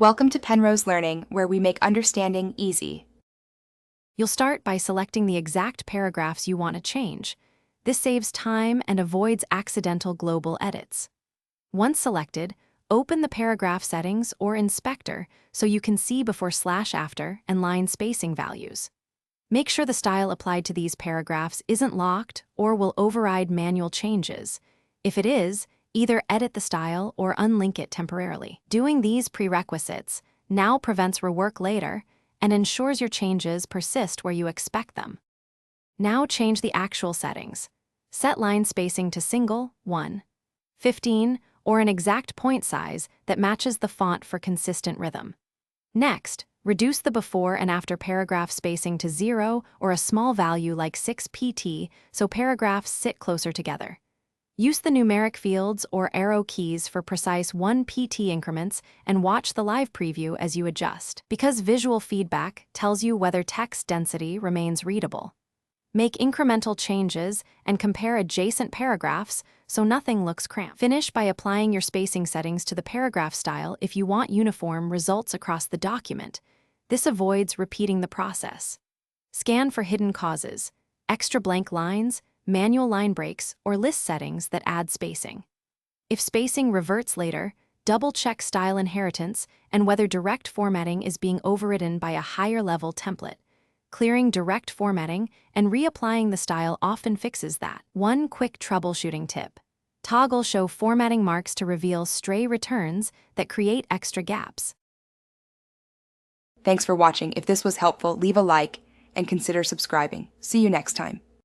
Welcome to Penrose Learning, where we make understanding easy. You'll start by selecting the exact paragraphs you want to change. This saves time and avoids accidental global edits. Once selected, open the paragraph settings or inspector so you can see before /after and line spacing values. Make sure the style applied to these paragraphs isn't locked or will override manual changes. If it is, either edit the style or unlink it temporarily. Doing these prerequisites now prevents rework later and ensures your changes persist where you expect them. Now change the actual settings. Set line spacing to single, 1, 15, or an exact point size that matches the font for consistent rhythm. Next, reduce the before and after paragraph spacing to 0 or a small value like 6 pt so paragraphs sit closer together. Use the numeric fields or arrow keys for precise 1 pt increments and watch the live preview as you adjust, because visual feedback tells you whether text density remains readable. Make incremental changes and compare adjacent paragraphs so nothing looks cramped. Finish by applying your spacing settings to the paragraph style if you want uniform results across the document. This avoids repeating the process. Scan for hidden causes, extra blank lines, manual line breaks, or list settings that add spacing. If spacing reverts later, double-check style inheritance and whether direct formatting is being overridden by a higher-level template. Clearing direct formatting and reapplying the style often fixes that. One quick troubleshooting tip: toggle show formatting marks to reveal stray returns that create extra gaps. Thanks for watching. If this was helpful, leave a like and consider subscribing. See you next time.